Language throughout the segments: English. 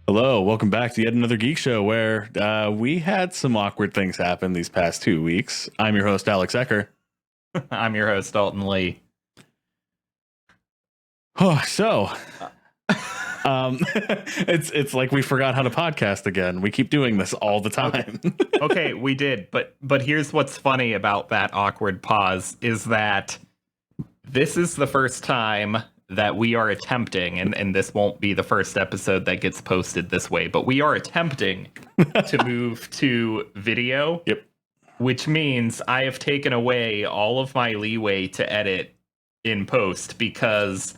Hello, welcome back to yet another Geek Show where we had some awkward things happen these past 2 weeks. I'm your host, Alex Ecker. I'm your host, Dalton Lee. Oh, so, it's like we forgot how to podcast again. We keep doing this all the time. Okay, we did, but here's what's funny about that awkward pause is that this is the first time that we are attempting, and this won't be the first episode that gets posted this way, but we are attempting to move to video. Yep. Which means I have taken away all of my leeway to edit in post, because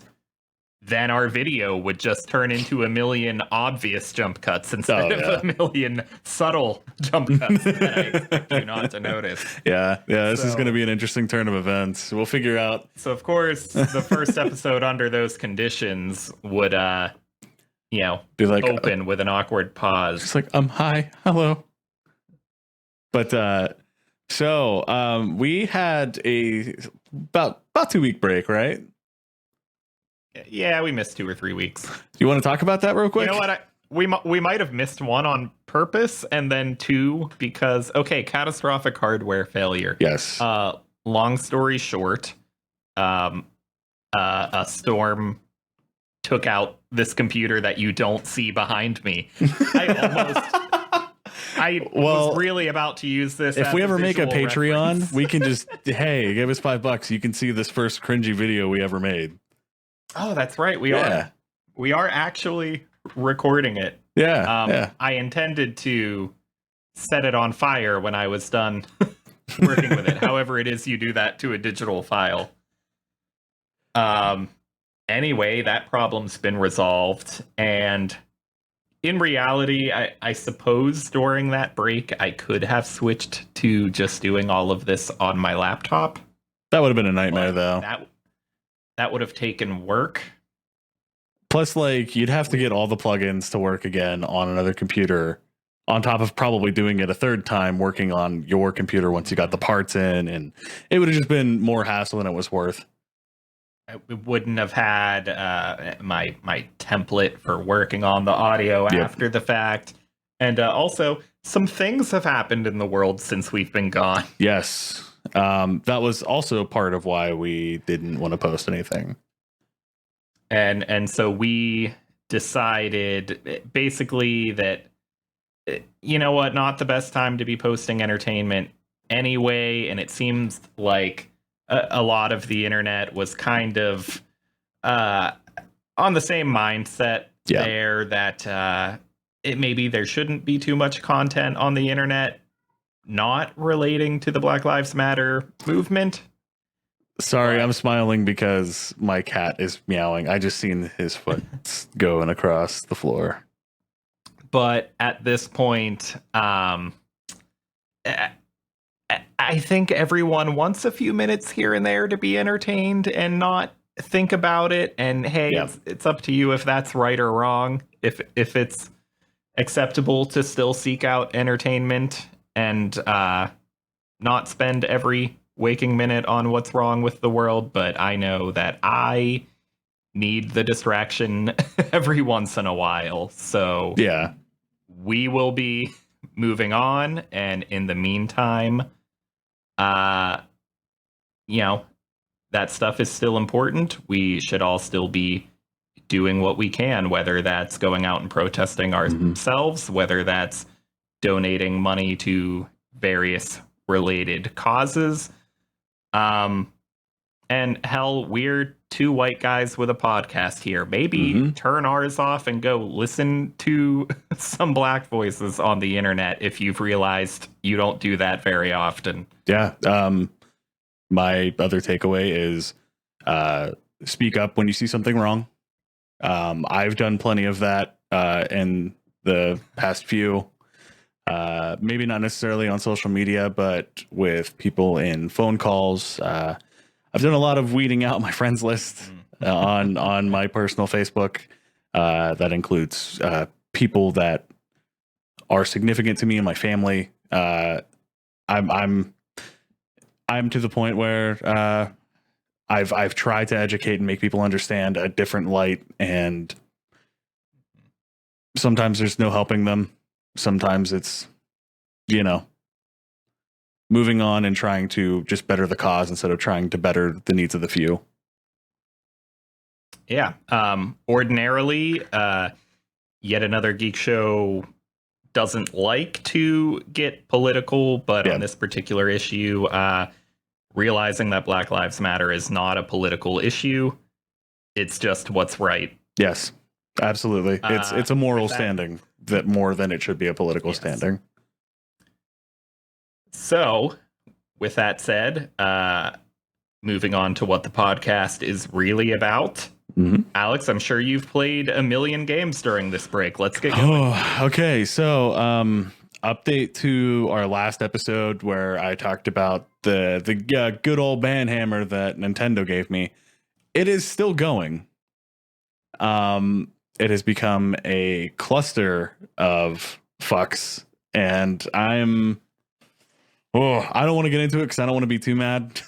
then our video would just turn into a million obvious jump cuts instead of a million subtle jump cuts that I expect you not to notice. Yeah, this is going to be an interesting turn of events. We'll figure out. So, of course, the first episode under those conditions would, be like, open with an awkward pause. It's like, hi, hello. But, so we had about 2 week break, right? Yeah, we missed 2 or 3 weeks. Do you want to talk about that real quick? You know what? We might have missed one on purpose, and then two because catastrophic hardware failure. Yes. Long story short, a storm took out this computer that you don't see behind me. I was really about to use this. If we ever make a Patreon, reference. We can just give us $5. You can see this first cringy video we ever made. Oh, that's right. We are actually recording it. Yeah. I intended to set it on fire when I was done working with it. However, it is you do that to a digital file. Anyway, that problem's been resolved, and in reality, I suppose during that break I could have switched to just doing all of this on my laptop. That would have been a nightmare, though. That would have taken work. Plus, you'd have to get all the plugins to work again on another computer, on top of probably doing it a third time, working on your computer once you got the parts in, and it would have just been more hassle than it was worth. I wouldn't have had my template for working on the audio after the fact. And also, some things have happened in the world since we've been gone. Yes. That was also part of why we didn't want to post anything. And so we decided basically that, you know what, not the best time to be posting entertainment anyway. And it seems like a lot of the internet was kind of on the same mindset there that maybe there shouldn't be too much content on the internet not relating to the Black Lives Matter movement. Sorry, I'm smiling because my cat is meowing. I just seen his foot going across the floor. But at this point, I think everyone wants a few minutes here and there to be entertained and not think about it. And hey, it's up to you if that's right or wrong. If it's acceptable to still seek out entertainment and not spend every waking minute on what's wrong with the world. But I know that I need the distraction every once in a while. So we will be moving on. And in the meantime, that stuff is still important. We should all still be doing what we can, whether that's going out and protesting ourselves, whether that's donating money to various related causes. And hell, we're two white guys with a podcast here. Maybe turn ours off and go listen to some black voices on the internet if you've realized you don't do that very often. Yeah. My other takeaway is speak up when you see something wrong. I've done plenty of that in the past few. Maybe not necessarily on social media, but with people in phone calls. I've done a lot of weeding out my friends list on my personal Facebook. That includes people that are significant to me and my family. I'm to the point where I've tried to educate and make people understand a different light, and sometimes there's no helping them. Sometimes it's, moving on and trying to just better the cause instead of trying to better the needs of the few. Yeah. Ordinarily, yet another geek show doesn't like to get political, but on this particular issue, realizing that Black Lives Matter is not a political issue, it's just what's right. Yes, absolutely. It's a moral standing that more than it should be a political standing. So, with that said, moving on to what the podcast is really about. Mm-hmm. Alex, I'm sure you've played a million games during this break. Let's get going. Okay. So, update to our last episode where I talked about the good old banhammer that Nintendo gave me. It is still going. It has become a cluster of fucks, and I don't want to get into it because I don't want to be too mad.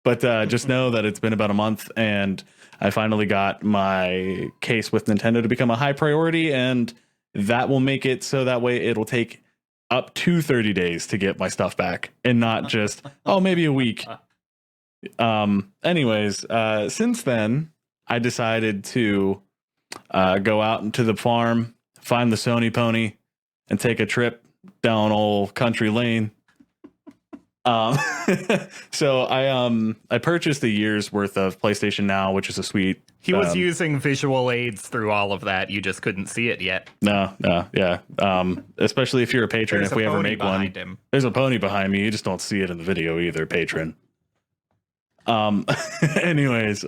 But just know that it's been about a month, and I finally got my case with Nintendo to become a high priority, and that will make it so that way it'll take up to 30 days to get my stuff back, and not just, maybe a week. Anyways, since then, I decided to go out into the farm, find the Sony pony, and take a trip down old country lane. So I purchased a year's worth of PlayStation Now, which is a sweet. He was using visual aids through all of that. You just couldn't see it yet. No, yeah. Especially if you're a patron, if we ever make one, there's a pony behind me. You just don't see it in the video either, patron. Anyways,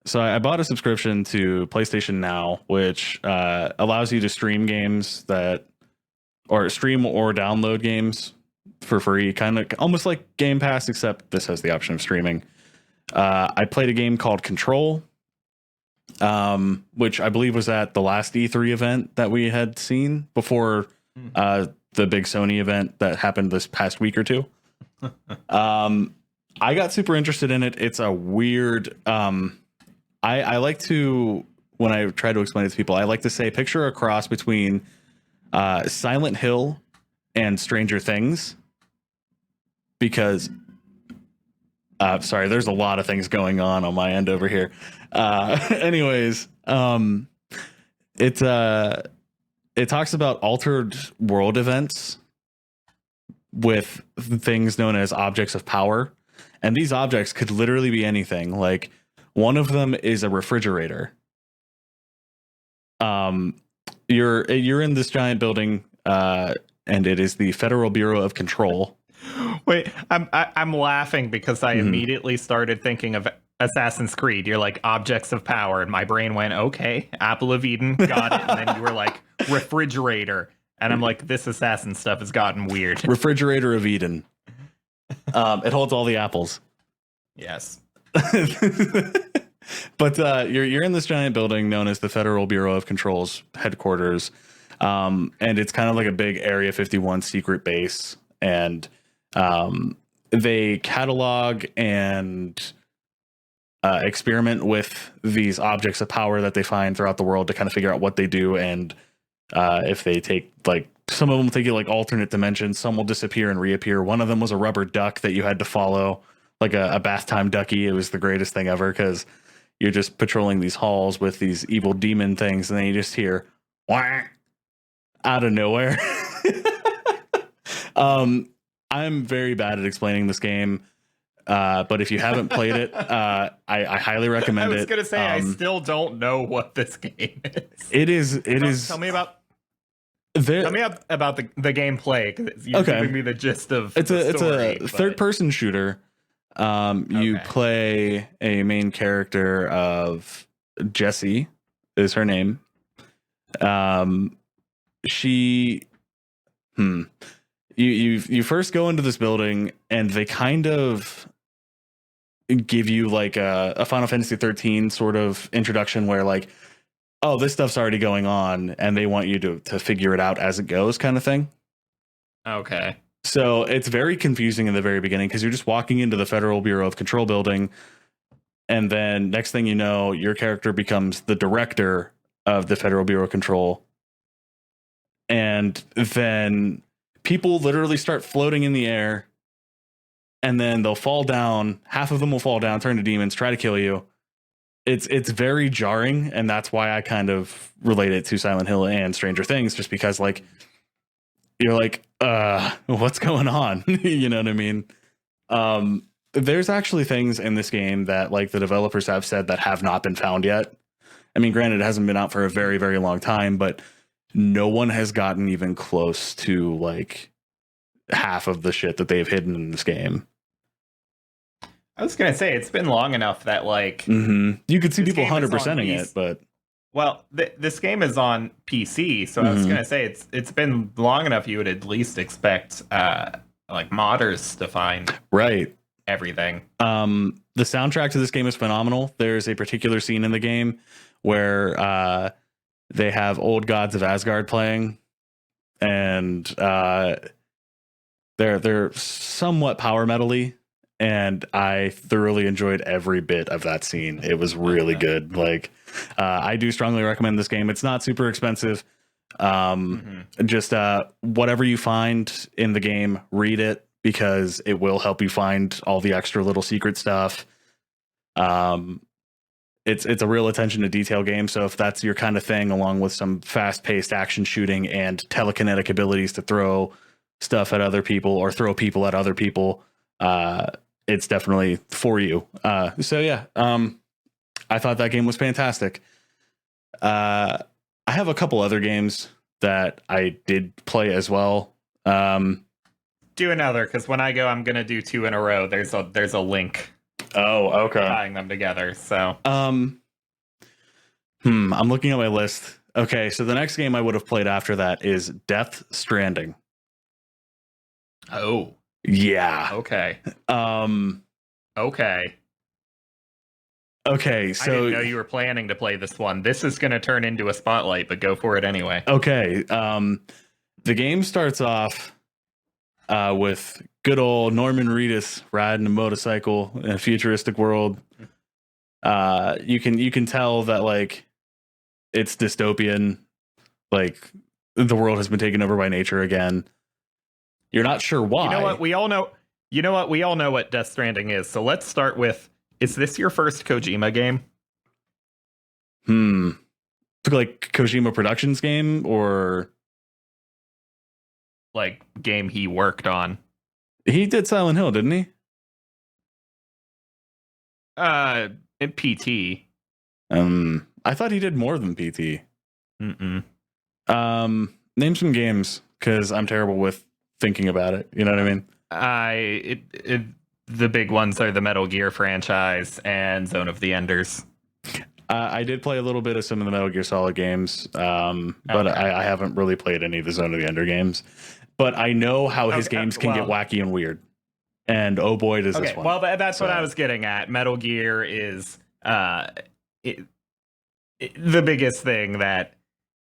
so I bought a subscription to PlayStation Now, which allows you to stream games stream or download games for free, kind of almost like Game Pass, except this has the option of streaming. I played a game called Control, which I believe was at the last E3 event that we had seen before the big Sony event that happened this past week or two. I got super interested in it. It's a weird... I like to, when I try to explain it to people, I like to say picture a cross between Silent Hill and Stranger Things, because sorry, there's a lot of things going on my end over here. Anyways, it talks about altered world events with things known as objects of power, and these objects could literally be anything. Like, one of them is a refrigerator. You're in this giant building, and it is the Federal Bureau of Control. Wait, I'm laughing because I immediately started thinking of Assassin's Creed. You're like, objects of power, and my brain went, okay, Apple of Eden, got it. And then you were like, refrigerator, and I'm like, this assassin stuff has gotten weird. Refrigerator of Eden. It holds all the apples. Yes. But you're in this giant building known as the Federal Bureau of Control's headquarters, and it's kind of like a big Area 51 secret base, and they catalog and experiment with these objects of power that they find throughout the world to kind of figure out what they do, and if they take, like, some of them take you like alternate dimensions, some will disappear and reappear. One of them was a rubber duck that you had to follow, like a bath time ducky. It was the greatest thing ever, because you're just patrolling these halls with these evil demon things, and then you just hear wah out of nowhere. I'm very bad at explaining this game, but if you haven't played it, I highly recommend it. I was gonna say, I still don't know what this game is. It is. Tell me about the gameplay. 'Cause you're giving me the gist of it's the story, a third-person shooter. You play a main character of Jessie, is her name. You first go into this building, and they kind of give you like a Final Fantasy 13 sort of introduction where, like, oh, this stuff's already going on, and they want you to figure it out as it goes, kind of thing. Okay. So it's very confusing in the very beginning, because you're just walking into the Federal Bureau of Control building, and then next thing you know, your character becomes the director of the Federal Bureau of Control. And then people literally start floating in the air, and then they'll fall down. Half of them will fall down, turn to demons, try to kill you. It's very jarring, and that's why I kind of relate it to Silent Hill and Stranger Things, just because like you're like, what's going on? You know what I mean? There's actually things in this game that like the developers have said that have not been found yet. I mean, granted, it hasn't been out for a very, very long time, but no one has gotten even close to like half of the shit that they've hidden in this game. I was gonna say it's been long enough that like you could see people 100%ing it, but well, this game is on PC, so I was gonna say it's been long enough. You would at least expect like modders to find everything. The soundtrack to this game is phenomenal. There's a particular scene in the game where they have Old Gods of Asgard playing, and they're somewhat power metal-y, and I thoroughly enjoyed every bit of that scene. It was really good. Like, I do strongly recommend this game. It's not super expensive. Just whatever you find in the game, read it, because it will help you find all the extra little secret stuff. It's a real attention to detail game. So if that's your kind of thing, along with some fast-paced action shooting and telekinetic abilities to throw stuff at other people or throw people at other people, it's definitely for you. So yeah, I thought that game was fantastic. I have a couple other games that I did play as well. Do another, because when I go, I'm gonna do 2 in a row. There's a link. Oh, okay. Tying them together. So I'm looking at my list. Okay, so the next game I would have played after that is Death Stranding. Oh. Yeah. Okay. Okay. Okay, so I didn't know you were planning to play this one. This is going to turn into a spotlight, but go for it anyway. Okay. The game starts off with good old Norman Reedus riding a motorcycle in a futuristic world. You can tell that like it's dystopian, like the world has been taken over by nature again. You're not sure why. You know what? We all know. You know what? We all know what Death Stranding is. So let's start with: is this your first Kojima game? Like Kojima Productions game, or like game he worked on? He did Silent Hill, didn't he? PT. I thought he did more than PT. Name some games, because I'm terrible with thinking about it. You know what I mean? The big ones are the Metal Gear franchise and Zone of the Enders. I did play a little bit of some of the Metal Gear Solid games, but I haven't really played any of the Zone of the Ender games. But I know how his games can get wacky and weird. And oh boy, does this one. Well, that's what I was getting at. Metal Gear is the biggest thing that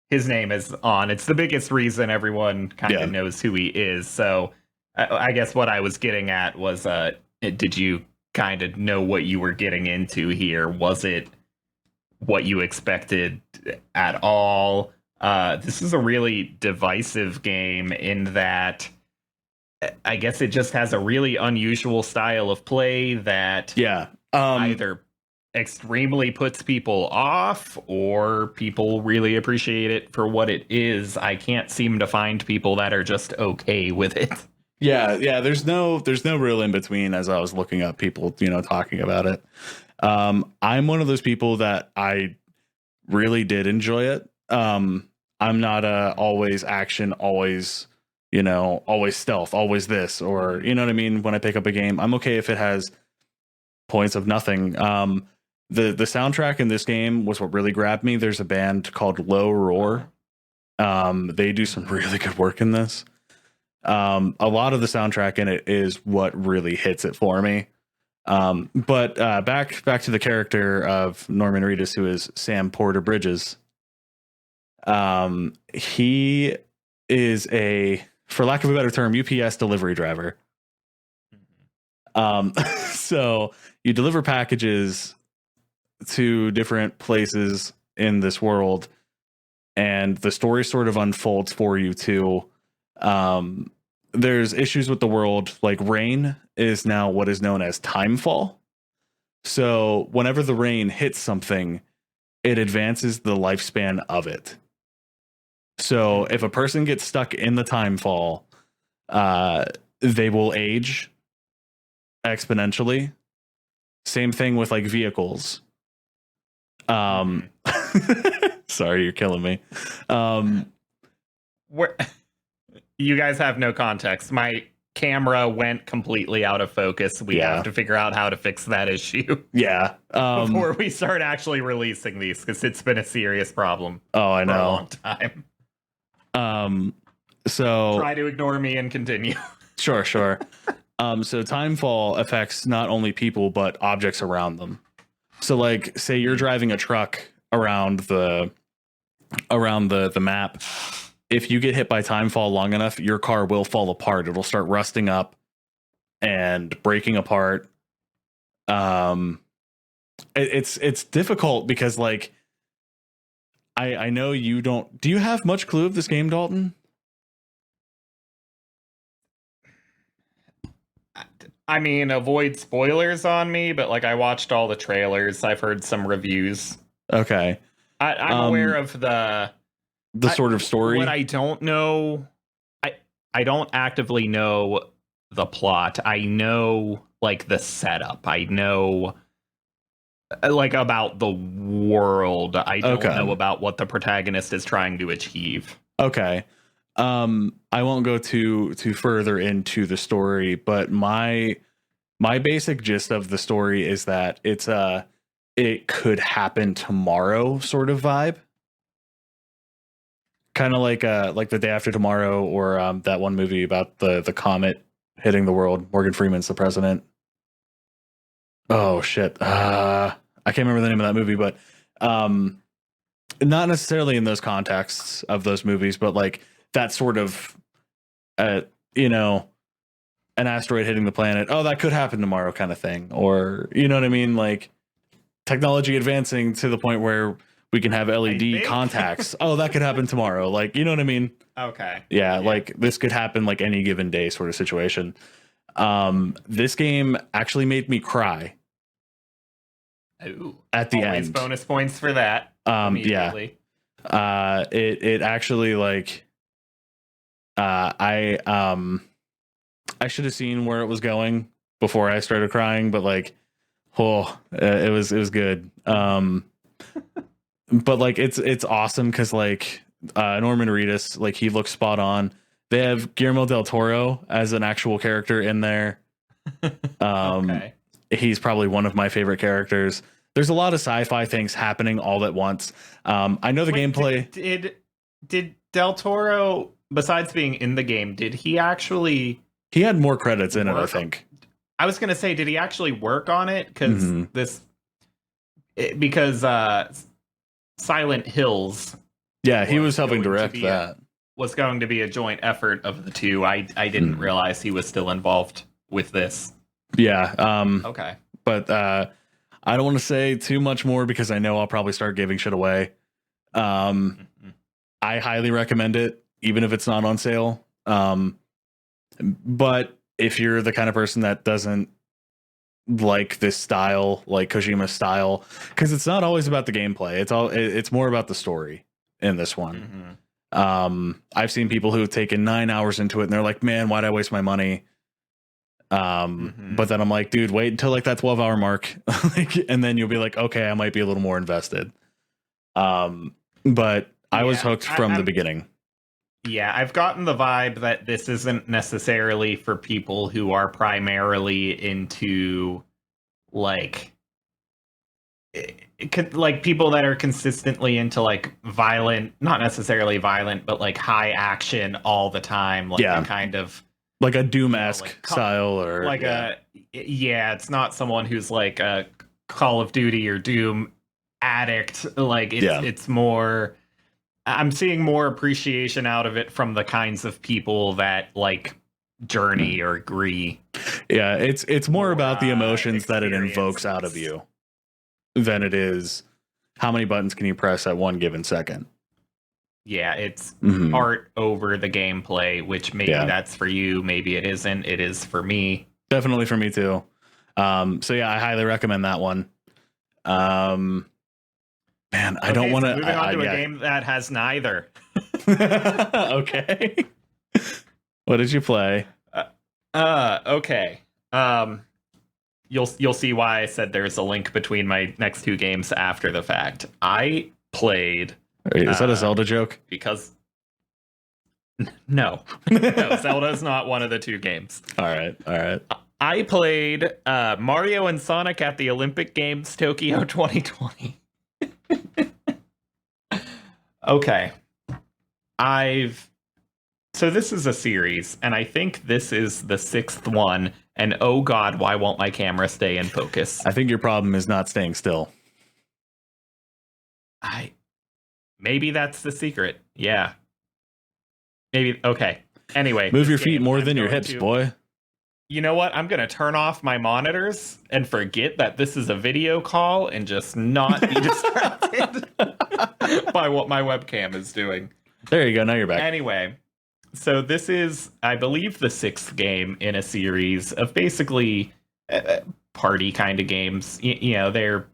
his name is on. It's the biggest reason everyone kind of knows who he is. So I guess what I was getting at was, did you kind of know what you were getting into here? Was it what you expected at all? This is a really divisive game in that I guess it just has a really unusual style of play that either extremely puts people off or people really appreciate it for what it is. I can't seem to find people that are just okay with it. Yeah, there's no real in between as I was looking up people, talking about it. I'm one of those people that I really did enjoy it. I'm not always action, always stealth, always this, or you know what I mean? When I pick up a game, I'm okay if it has points of nothing. The soundtrack in this game was what really grabbed me. There's a band called Low Roar. They do some really good work in this. A lot of the soundtrack in it is what really hits it for me. But back to the character of Norman Reedus, who is Sam Porter Bridges. He is for lack of a better term, UPS delivery driver. So you deliver packages to different places in this world, and the story sort of unfolds for you too. There's issues with the world, like rain is now what is known as timefall. So whenever the rain hits something, it advances the lifespan of it. So if a person gets stuck in the timefall, they will age exponentially. Same thing with like vehicles. Sorry, you're killing me. You guys have no context. My camera went completely out of focus. We have to figure out how to fix that issue. Yeah. Before we start actually releasing these, because it's been a serious problem. Oh, I know. For a long time. So try to ignore me and continue. Sure. So timefall affects not only people but objects around them. So like say you're driving a truck around the map. If you get hit by timefall long enough, your car will fall apart. It'll start rusting up and breaking apart. It's difficult because like I know you don't. Do you have much clue of this game, Dalton? I mean, avoid spoilers on me, but like I watched all the trailers. I've heard some reviews. Okay. I'm aware of the sort of story. What I don't know, I don't actively know the plot. I know like the setup. I know like about the world. I don't know about what the protagonist is trying to achieve. Okay. I won't go too further into the story, but my basic gist of the story is that it's it could happen tomorrow sort of vibe. Kind of like The Day After Tomorrow, or that one movie about the comet hitting the world. Morgan Freeman's the president. Oh shit. I can't remember the name of that movie, but not necessarily in those contexts of those movies, but like that sort of an asteroid hitting the planet. Oh, that could happen tomorrow kind of thing. Or, you know what I mean? Like technology advancing to the point where we can have LED contacts. Oh, that could happen tomorrow. Like, you know what I mean? Okay. Yeah, like this could happen like any given day sort of situation. This game actually made me cry. Ooh, at the always end. Bonus points for that. Yeah. It actually like I should have seen where it was going before I started crying, but like it was good. But like it's awesome because like Norman Reedus, like he looks spot on. They have Guillermo del Toro as an actual character in there. Okay. He's probably one of my favorite characters. There's a lot of sci-fi things happening all at once. I know the gameplay. Did Del Toro, besides being in the game, did he actually? He had more credits in it, I think. I was gonna say, did he actually work on it? Because Silent Hills. Yeah, he was helping direct that. Was going to be a joint effort of the two. I didn't realize he was still involved with this. Yeah. Okay. But I don't want to say too much more because I know I'll probably start giving shit away. I highly recommend it, even if it's not on sale. But if you're the kind of person that doesn't like this style, like Kojima's style, because it's not always about the gameplay. It's more about the story in this one. I've seen people who've taken 9 hours into it and they're like, man, why'd I waste my money? But then I'm like, dude, wait until like that 12-hour mark. And then you'll be like, okay, I might be a little more invested. But I was hooked from the beginning. Yeah, I've gotten the vibe that this isn't necessarily for people who are primarily into like people that are consistently into like violent, not necessarily violent, but like high action all the time, like a kind of like a Doom-esque style, or like it's not someone who's like a Call of Duty or Doom addict. Like it's more, I'm seeing more appreciation out of it from the kinds of people that like Journey or agree. Yeah, it's more about the emotions that it invokes out of you than it is how many buttons can you press at one given second. yeah, it's Mhm. art over the gameplay, which maybe that's for you, maybe it isn't. It is for me. Definitely for me too. So yeah, I highly recommend that one. Man, I don't want to. Moving on to a game that has neither. Okay. What did you play? Okay. You'll see why I said there's a link between my next two games after the fact. I played. Wait, is that a Zelda joke? Because no, no, Zelda's not one of the two games. All right. I played Mario and Sonic at the Olympic Games Tokyo 2020. Okay. So this is a series, and I think this is the 6th one, and oh god, why won't my camera stay in focus? I think your problem is not staying still. Maybe that's the secret. Yeah. Maybe, okay. Anyway. Move your feet more than your hips, boy. You know what? I'm going to turn off my monitors and forget that this is a video call and just not be distracted by what my webcam is doing. There you go. Now you're back. Anyway, so this is, I believe, the 6th game in a series of basically party kind of games. You know, they're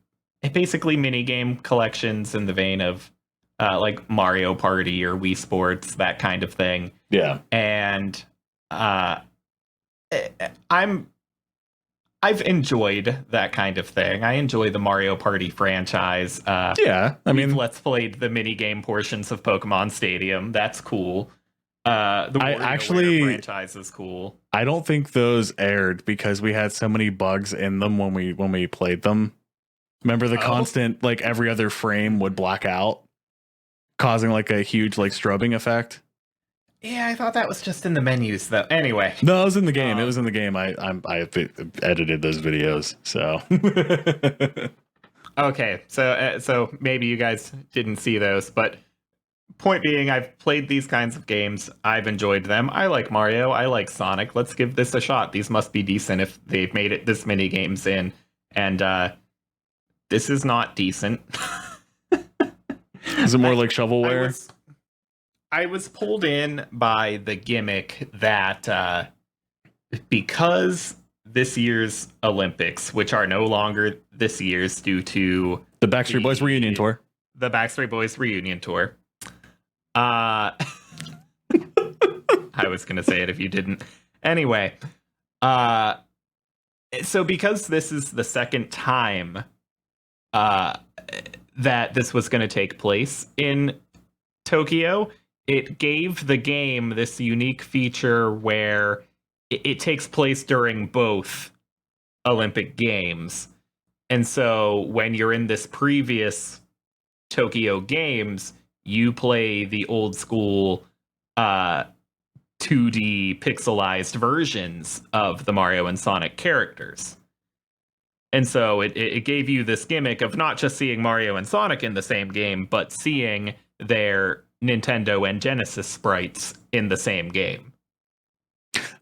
basically mini game collections in the vein of like Mario Party or Wii Sports, that kind of thing. Yeah. And I've enjoyed that kind of thing. I enjoy the Mario Party franchise. Yeah, I mean, let's played the mini game portions of Pokemon Stadium. That's cool. The WarioWare franchise is cool. I don't think those aired because we had so many bugs in them when we played them. Remember the constant, like every other frame would black out, causing like a huge like strobing effect. Yeah, I thought that was just in the menus, though. Anyway. No, it was in the game. It was in the game. I edited those videos, so. Okay, so maybe you guys didn't see those, but point being, I've played these kinds of games. I've enjoyed them. I like Mario. I like Sonic. Let's give this a shot. These must be decent if they've made it this many games in. And this is not decent. Is it more like shovelware? I was pulled in by the gimmick that because this year's Olympics, which are no longer this year's due to the Backstreet Boys reunion tour. The Backstreet Boys reunion tour. I was going to say it if you didn't. Anyway, so because this is the second time that this was going to take place in Tokyo, it gave the game this unique feature where it takes place during both Olympic Games. And so when you're in this previous Tokyo Games, you play the old school 2D pixelized versions of the Mario and Sonic characters. And so it gave you this gimmick of not just seeing Mario and Sonic in the same game, but seeing their Nintendo and Genesis sprites in the same game.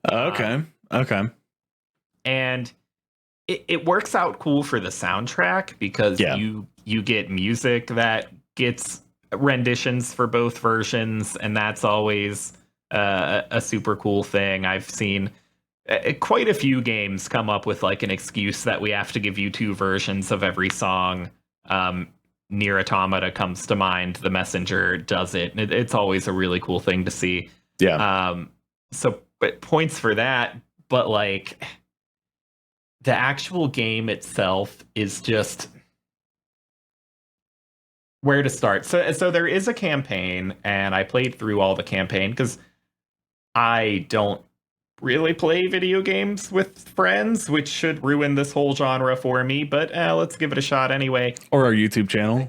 Okay. And it works out cool for the soundtrack because you get music that gets renditions for both versions, and that's always a super cool thing. I've seen quite a few games come up with like an excuse that we have to give you two versions of every song. Nier Automata comes to mind. The Messenger does it. It's always a really cool thing to see. Yeah. But points for that. But like the actual game itself is just where to start. So there is a campaign, and I played through all the campaign because I don't really play video games with friends, which should ruin this whole genre for me, but let's give it a shot anyway. Or our YouTube channel.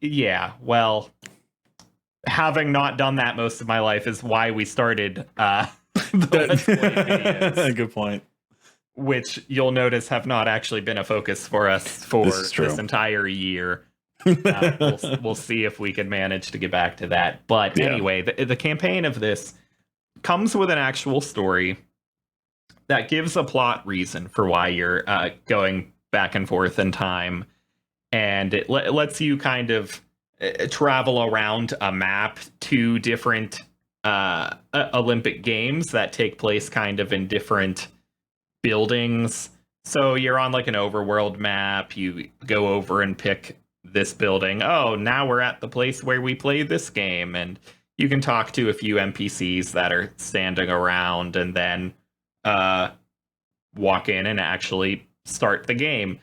Yeah, well, having not done that most of my life is why we started the Let's Play videos. Good point. Which you'll notice have not actually been a focus for us for this entire year. We'll see if we can manage to get back to that. But anyway, the campaign of this comes with an actual story that gives a plot reason for why you're going back and forth in time, and it lets you kind of travel around a map to different Olympic Games that take place kind of in different buildings. So you're on like an overworld map, you go over and pick this building. Oh, now we're at the place where we play this game, and you can talk to a few NPCs that are standing around, and then walk in and actually start the game.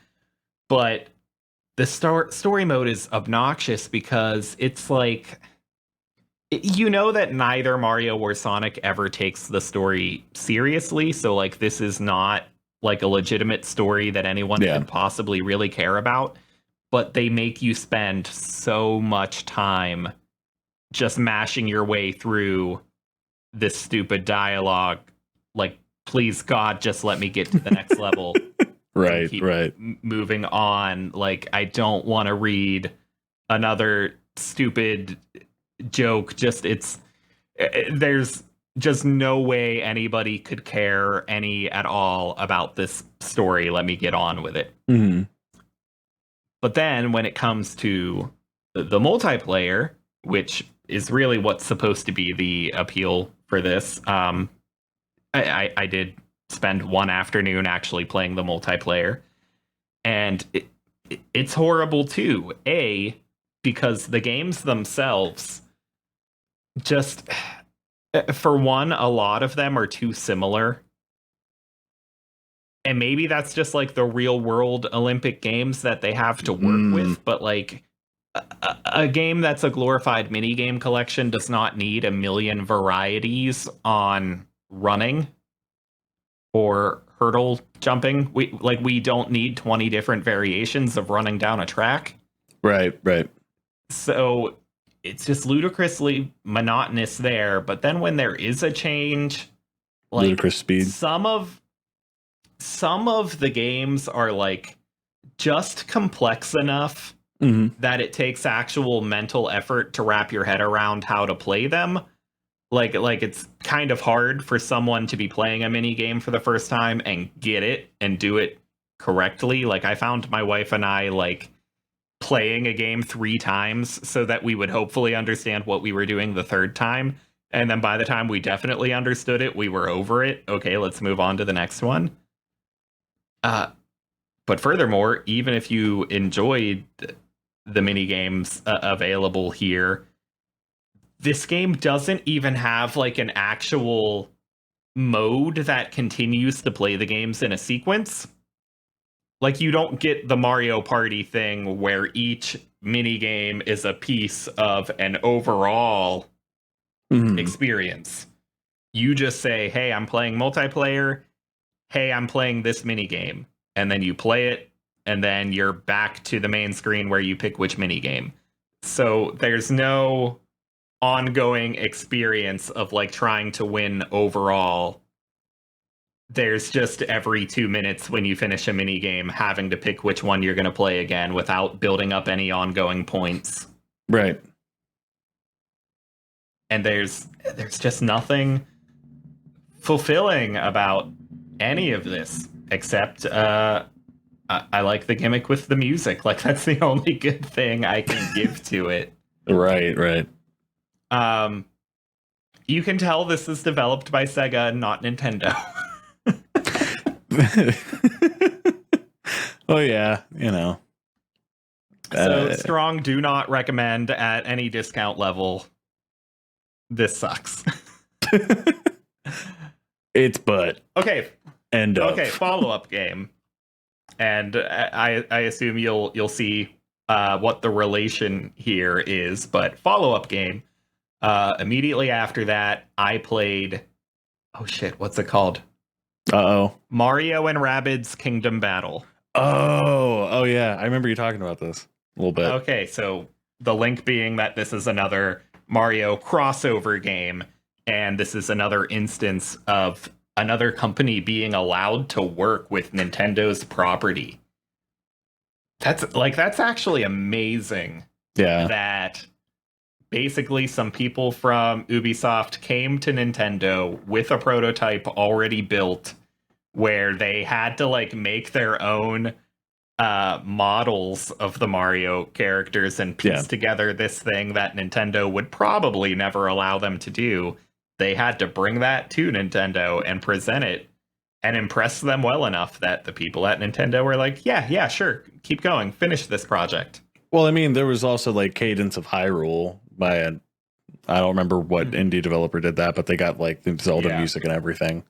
But the story mode is obnoxious because it's like, you know that neither Mario or Sonic ever takes the story seriously, so like this is not like a legitimate story that anyone could possibly really care about, but they make you spend so much time just mashing your way through this stupid dialogue. Like, please God, just let me get to the next level. Right. Moving on. Like, I don't want to read another stupid joke. There's just no way anybody could care any at all about this story. Let me get on with it. Mm-hmm. But then when it comes to the multiplayer, which is really what's supposed to be the appeal for this, I did spend one afternoon actually playing the multiplayer, and it's horrible too. Because the games themselves, just for one, a lot of them are too similar. And maybe that's just like the real world Olympic Games that they have to work with. But like a game that's a glorified minigame collection does not need a million varieties on running or hurdle jumping. We don't need 20 different variations of running down a track. Right. So it's just ludicrously monotonous there. But then when there is a change, like ludicrous speed, some of the games are like just complex enough that it takes actual mental effort to wrap your head around how to play them. Like it's kind of hard for someone to be playing a mini game for the first time and get it and do it correctly. Like, I found my wife and I like playing a game 3 times so that we would hopefully understand what we were doing the third time. And then by the time we definitely understood it, we were over it. Okay, let's move on to the next one. But furthermore, even if you enjoyed the mini games available here, this game doesn't even have like an actual mode that continues to play the games in a sequence. Like, you don't get the Mario Party thing where each mini game is a piece of an overall experience. You just say, hey, I'm playing multiplayer. Hey, I'm playing this mini game. And then you play it, and then you're back to the main screen where you pick which mini game. So there's no ongoing experience of like trying to win overall. There's just every 2 minutes when you finish a mini game having to pick which one you're going to play again without building up any ongoing points. Right. And there's just nothing fulfilling about any of this except I like the gimmick with the music. Like, that's the only good thing I can give to it. Right. You can tell this is developed by Sega and not Nintendo. Oh yeah, you know. So strong do not recommend at any discount level. This sucks. It's but okay. End of. Okay, follow-up game. And I assume you'll see what the relation here is, but follow-up game. Immediately after that, I played, oh shit, what's it called? Mario and Rabbids Kingdom Battle. Oh yeah, I remember you talking about this a little bit. Okay, so the link being that this is another Mario crossover game, and this is another instance of another company being allowed to work with Nintendo's property. That's actually amazing. Yeah. That basically some people from Ubisoft came to Nintendo with a prototype already built, where they had to like make their own models of the Mario characters and piece together this thing that Nintendo would probably never allow them to do. They had to bring that to Nintendo and present it and impress them well enough that the people at Nintendo were like, yeah, sure, keep going, finish this project. Well, I mean, there was also like Cadence of Hyrule by I don't remember what indie developer did that, but they got like the Zelda music and everything.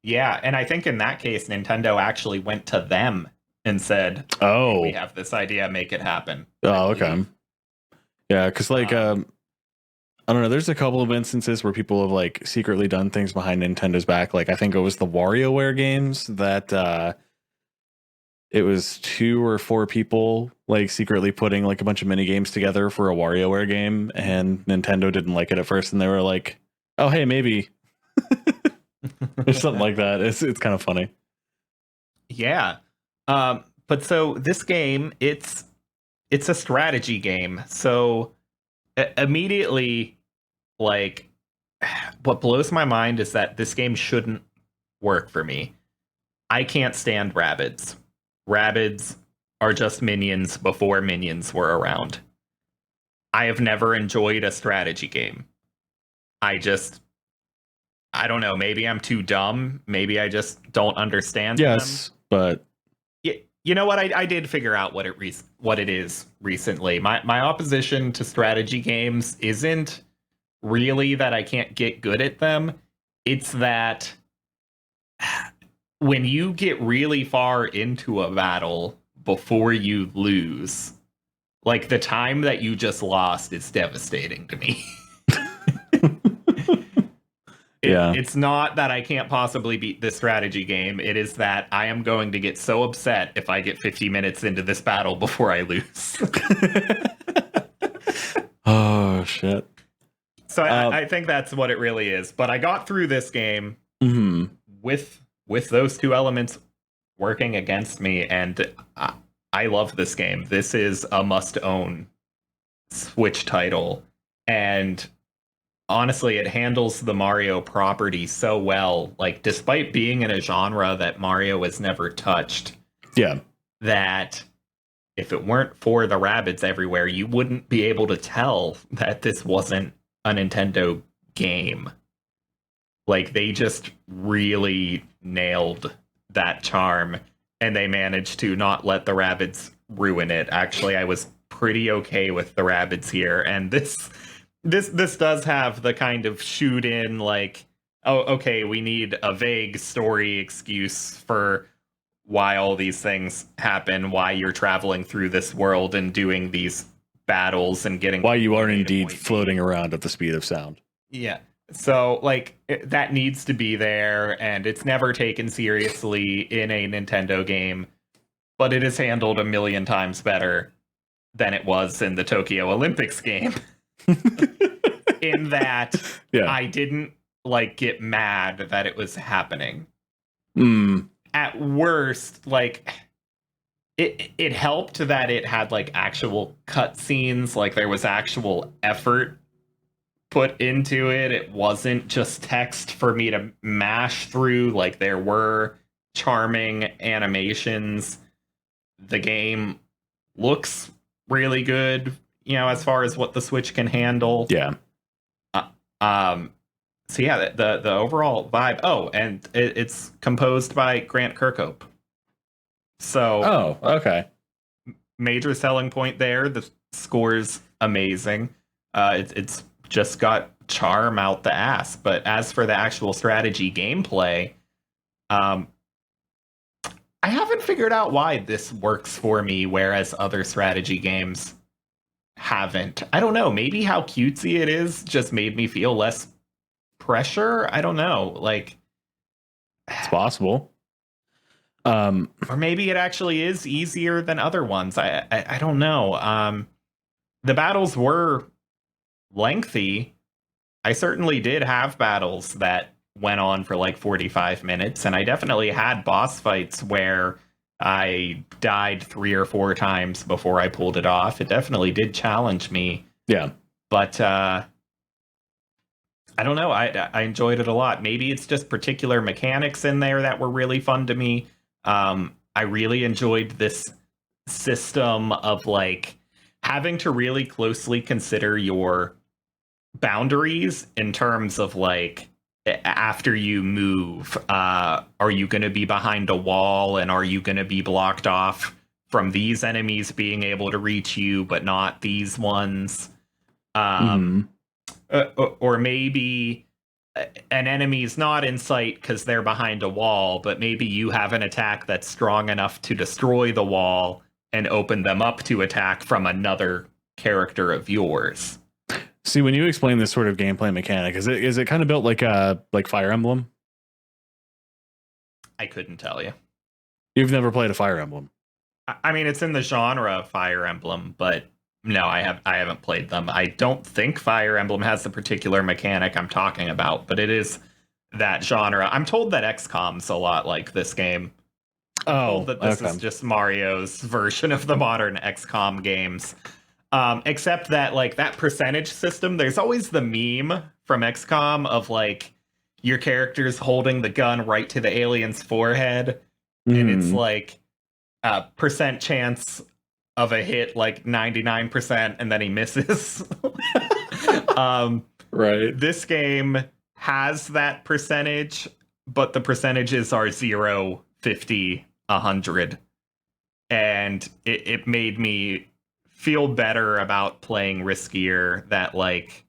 Yeah, and I think in that case, Nintendo actually went to them and said, "Oh, hey, we have this idea, make it happen." Oh, okay. Yeah, because like I don't know. There's a couple of instances where people have like secretly done things behind Nintendo's back. Like I think it was the WarioWare games that it was 2 or 4 people like secretly putting like a bunch of mini games together for a WarioWare game, and Nintendo didn't like it at first, and they were like, "Oh, hey, maybe." Or something like that. It's kind of funny. Yeah. But so this game, it's a strategy game. So immediately, like, what blows my mind is that this game shouldn't work for me. I can't stand Rabbids. Rabbids are just minions before minions were around. I have never enjoyed a strategy game. I don't know. Maybe I'm too dumb. Maybe I just don't understand them. But you know what? I did figure out what it is recently. My opposition to strategy games isn't really that I can't get good at them. It's that when you get really far into a battle before you lose, like the time that you just lost is devastating to me. It's not that I can't possibly beat this strategy game. It is that I am going to get so upset if I get 50 minutes into this battle before I lose. Oh, shit. So I think that's what it really is. But I got through this game with those 2 elements working against me, and I love this game. This is a must-own Switch title, and honestly, it handles the Mario property so well. Like, despite being in a genre that Mario has never touched, that if it weren't for the Rabbids everywhere, you wouldn't be able to tell that this wasn't a Nintendo game. Like, they just really nailed that charm, and they managed to not let the Rabbids ruin it. Actually, I was pretty okay with the Rabbids here, and this does have the kind of shoot in, like, oh, okay, we need a vague story excuse for why all these things happen, why you're traveling through this world and doing these battles and getting... Why you are indeed floating around at the speed of sound. Yeah. So, like, that needs to be there, and it's never taken seriously in a Nintendo game, but it is handled a million times better than it was in the Tokyo Olympics game. In that I didn't like get mad that it was happening. At worst, like it helped that it had like actual cutscenes, like there was actual effort put into it. It wasn't just text for me to mash through. Like there were charming animations. The game looks really good, you know, as far as what the Switch can handle. Yeah. So yeah, the overall vibe. Oh, and it's composed by Grant Kirkhope. So okay. Major selling point there. The score's amazing. It's just got charm out the ass. But as for the actual strategy gameplay, I haven't figured out why this works for me, whereas other strategy games haven't. I don't know. Maybe how cutesy it is just made me feel less pressure. I don't know. Like, it's possible. Or maybe it actually is easier than other ones. I don't know. The battles were lengthy. I certainly did have battles that went on for like 45 minutes, and I definitely had boss fights where I died 3 or 4 times before I pulled it off. It definitely did challenge me. Yeah. But I don't know. I enjoyed it a lot. Maybe it's just particular mechanics in there that were really fun to me. I really enjoyed this system of like having to really closely consider your boundaries in terms of like after you move, are you going to be behind a wall, and are you going to be blocked off from these enemies being able to reach you but not these ones? Or maybe an enemy's not in sight because they're behind a wall, but maybe you have an attack that's strong enough to destroy the wall and open them up to attack from another character of yours. See, when you explain this sort of gameplay mechanic, is it kind of built like Fire Emblem? I couldn't tell you. You've never played a Fire Emblem? I mean, it's in the genre of Fire Emblem, but no, I haven't played them. I don't think Fire Emblem has the particular mechanic I'm talking about, but it is that genre. I'm told that XCOM's a lot like this game. I'm told that this is just Mario's version of the modern XCOM games. Except that, like, that percentage system, there's always the meme from XCOM of, like, your character's holding the gun right to the alien's forehead, and it's, like, percent chance of a hit, like, 99%, and then he misses. Right. This game has that percentage, but the percentages are 0, 50, 100. And it made me feel better about playing riskier. That like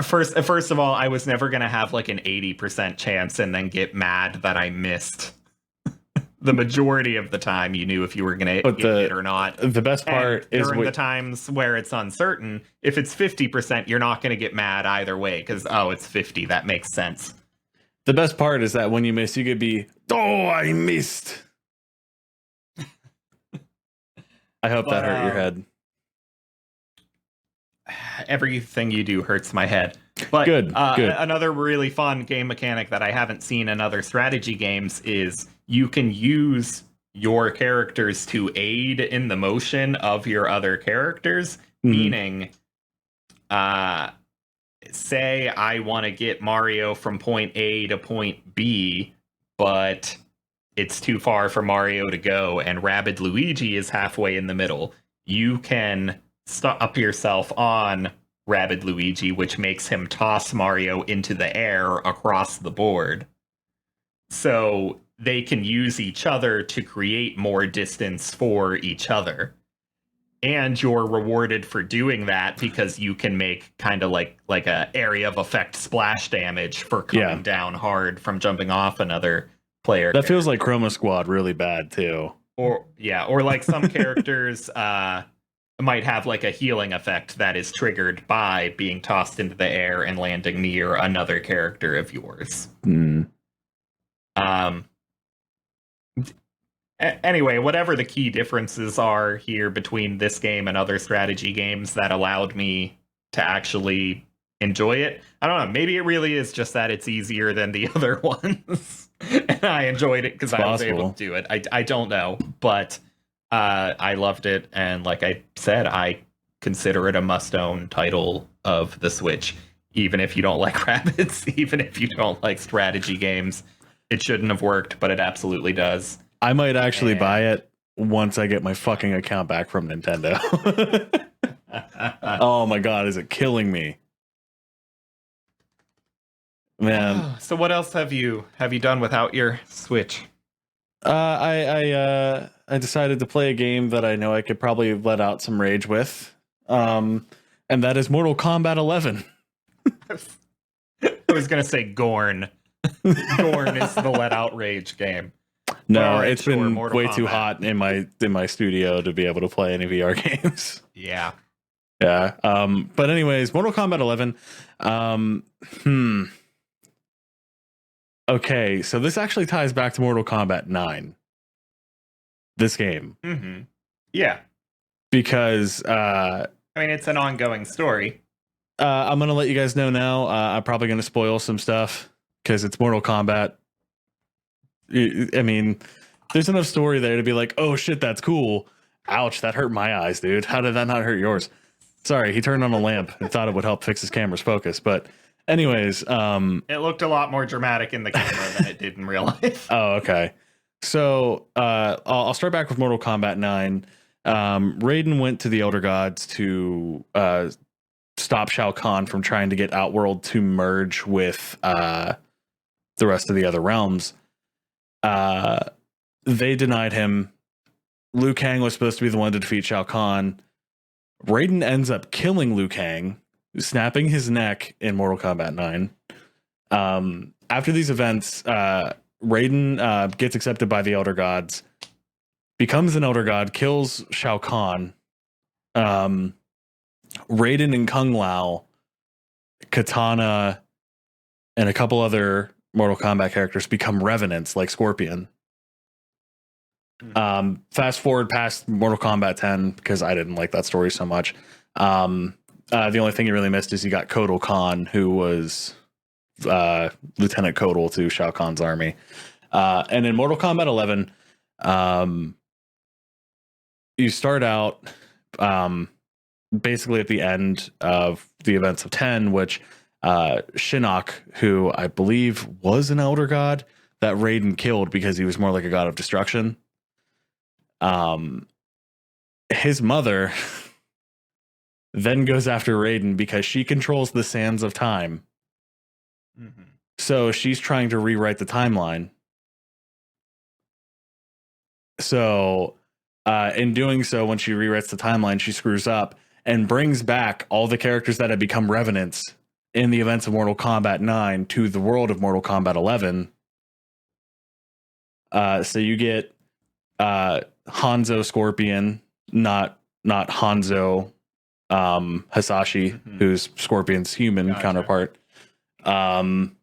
first of all, I was never gonna have like an 80% chance and then get mad that I missed. The majority of the time you knew if you were gonna get hit or not. The best part is during the times where it's uncertain, if it's 50%, you're not gonna get mad either way because it's 50, that makes sense. The best part is that when you miss, you could be, I missed. I hope that hurt your head. Everything you do hurts my head. But good. Another really fun game mechanic that I haven't seen in other strategy games is you can use your characters to aid in the motion of your other characters. Meaning, say I want to get Mario from point A to point B, but it's too far for Mario to go, and Rabid Luigi is halfway in the middle. You can stop yourself on Rabid Luigi, which makes him toss Mario into the air across the board. So they can use each other to create more distance for each other. And you're rewarded for doing that because you can make kind of like a area of effect splash damage for coming down hard from jumping off another player. That feels like Chroma Squad really bad too. Or like some characters might have like a healing effect that is triggered by being tossed into the air and landing near another character of yours. Anyway, whatever the key differences are here between this game and other strategy games that allowed me to actually enjoy it, I don't know. Maybe it really is just that it's easier than the other ones. And I enjoyed it because I was able to do it. I don't know, but I loved it. And like I said, I consider it a must-own title of the Switch. Even if you don't like Rabbids, even if you don't like strategy games, it shouldn't have worked, but it absolutely does. I might actually buy it once I get my fucking account back from Nintendo. Oh my god, is it killing me? Man. So what else have you done without your Switch? I decided to play a game that I know I could probably let out some rage with. And that is Mortal Kombat 11. I was gonna say Gorn. Gorn is the let out rage game. No, it's been way too hot in my studio to be able to play any VR games. Yeah. Yeah. But anyways, Mortal Kombat 11. Okay, so this actually ties back to Mortal Kombat 9. This game. Mm-hmm. Yeah. Because I mean, it's an ongoing story. I'm gonna let you guys know now. I'm probably gonna spoil some stuff because it's Mortal Kombat. I mean, there's enough story there to be like, oh shit, that's cool. Ouch, that hurt my eyes, dude. How did that not hurt yours? Sorry, he turned on a lamp and thought it would help fix his camera's focus. But anyways, it looked a lot more dramatic in the camera than it did in real life. Oh, okay. So I'll start back with Mortal Kombat 9. Raiden went to the Elder Gods to stop Shao Kahn from trying to get Outworld to merge with the rest of the other realms. They denied him. Liu Kang was supposed to be the one to defeat Shao Kahn. Raiden ends up killing Liu Kang, snapping his neck in Mortal Kombat 9. After these events, Raiden gets accepted by the Elder Gods, becomes an Elder God, kills Shao Kahn. Raiden and Kung Lao, Katana, and a couple other Mortal Kombat characters become revenants like Scorpion. Fast forward past Mortal Kombat 10, because I didn't like that story so much. The only thing you really missed is you got Kotal Khan, who was Lieutenant Kotal to Shao Kahn's army. And in Mortal Kombat 11, you start out basically at the end of the events of 10, which Shinnok, who I believe was an Elder God that Raiden killed because he was more like a god of destruction. His mother then goes after Raiden because she controls the sands of time. Mm-hmm. So she's trying to rewrite the timeline. So in doing so, when she rewrites the timeline, she screws up and brings back all the characters that had become revenants in the events of Mortal Kombat 9 to the world of Mortal Kombat 11. So you get Hanzo Scorpion, not Hanzo Hasashi, mm-hmm. who's Scorpion's human counterpart. Dude,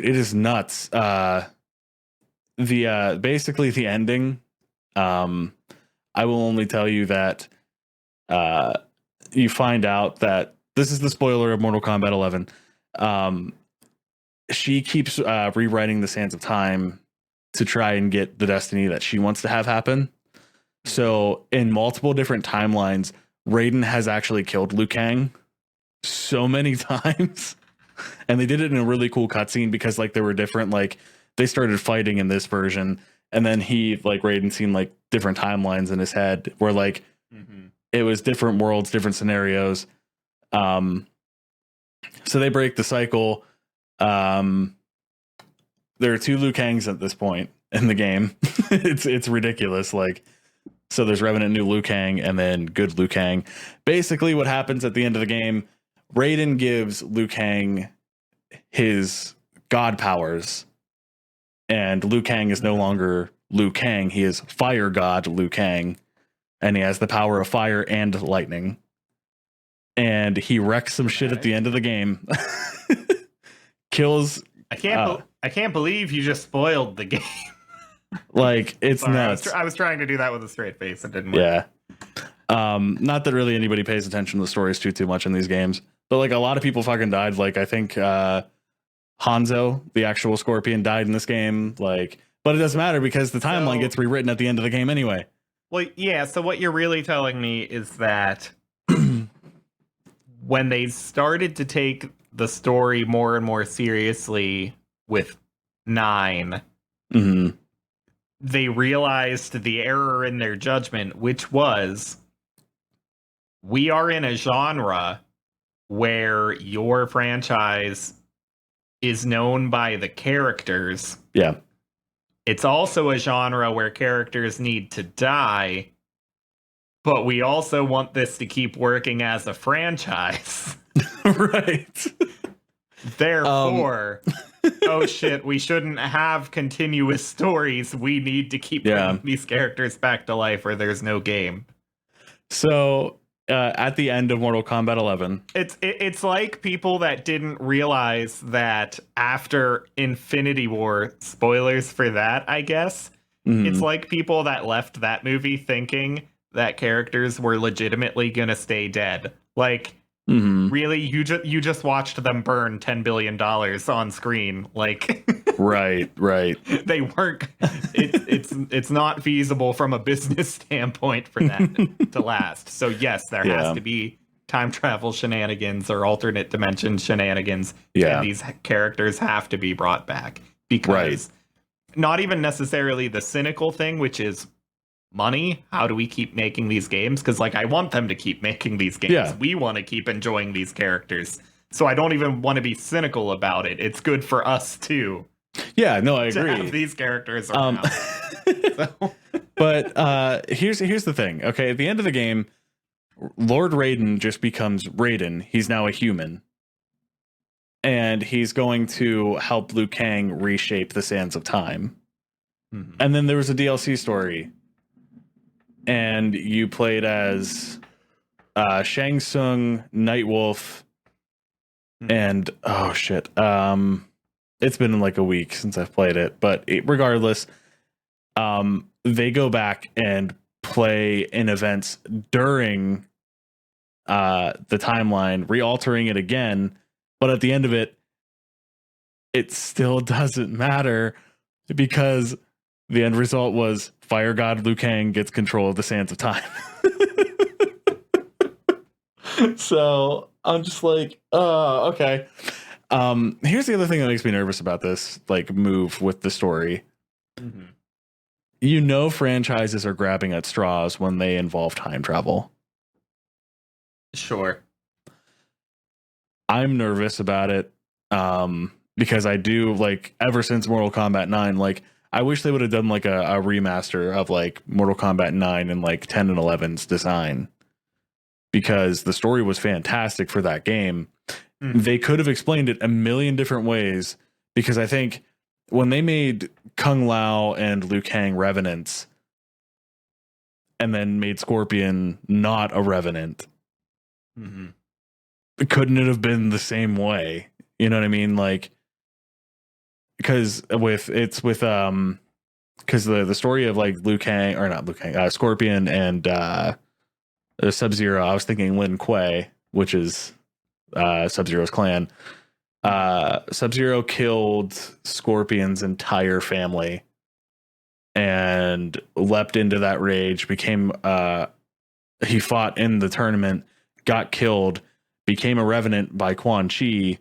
it is nuts. Basically the ending. I will only tell you that you find out that this is the spoiler of Mortal Kombat 11. She keeps rewriting the sands of time to try and get the destiny that she wants to have happen. So in multiple different timelines, Raiden has actually killed Liu Kang so many times. And they did it in a really cool cutscene because like there were different, like they started fighting in this version. And then Raiden seen like different timelines in his head where like it was different worlds, different scenarios. So they break the cycle. There are 2 Liu Kangs at this point in the game. It's ridiculous. Like, so there's Revenant New Liu Kang and then Good Liu Kang. Basically what happens at the end of the game, Raiden gives Liu Kang his god powers, and Liu Kang is no longer Liu Kang. He is Fire God Liu Kang, and he has the power of fire and lightning. And he wrecks some shit at the end of the game. Kills. I can't believe you just spoiled the game. Like, it's Sorry, nuts. I was trying to do that with a straight face. It didn't work. Yeah. Not that really anybody pays attention to the stories too much in these games, but like a lot of people fucking died. Like I think Hanzo, the actual Scorpion, died in this game. Like, but it doesn't matter because the timeline gets rewritten at the end of the game anyway. Well, yeah. So what you're really telling me is that when they started to take the story more and more seriously with 9, mm-hmm. they realized the error in their judgment, which was, we are in a genre where your franchise is known by the characters. Yeah. It's also a genre where characters need to die, but we also want this to keep working as a franchise. Right. Therefore, oh shit, we shouldn't have continuous stories. We need to keep bringing these characters back to life or there's no game. So at the end of Mortal Kombat 11, it's like people that didn't realize that after Infinity War, spoilers for that, I guess. Mm-hmm. It's like people that left that movie thinking that characters were legitimately gonna stay dead. Like, really, you just watched them burn $10 billion on screen. Like, right. They weren't. It's not feasible from a business standpoint for that to last. So yes, there has to be time travel shenanigans or alternate dimension shenanigans. Yeah, and these characters have to be brought back because not even necessarily the cynical thing, which is money. How do we keep making these games? Because like I want them to keep making these games. Yeah. We want to keep enjoying these characters. So I don't even want to be cynical about it. It's good for us too. Yeah, no, I To agree. have these characters around. So. But here's the thing. Okay, at the end of the game, Lord Raiden just becomes Raiden. He's now a human. And he's going to help Liu Kang reshape the sands of time. Mm-hmm. And then there was a DLC story. And you played as Shang Tsung, Nightwolf, and oh shit. It's been like a week since I've played it, but regardless, they go back and play in events during the timeline, re-altering it again, but at the end of it, it still doesn't matter because the end result was Fire God Liu Kang gets control of the sands of time. So I'm just like, oh, okay. Here's the other thing that makes me nervous about this like move with the story. Mm-hmm. You know, franchises are grabbing at straws when they involve time travel. Sure. I'm nervous about it because I do like ever since Mortal Kombat 9, like I wish they would have done like a remaster of like Mortal Kombat 9 and like 10 and 11's design because the story was fantastic for that game. Mm-hmm. They could have explained it a million different ways because I think when they made Kung Lao and Liu Kang revenants and then made Scorpion not a revenant, couldn't it have been the same way? You know what I mean? Like, because the story of like Scorpion and Sub-Zero, I was thinking Lin Kuei, which is Sub-Zero's clan. Sub-Zero killed Scorpion's entire family and leapt into that rage, he fought in the tournament, got killed, became a revenant by Quan Chi,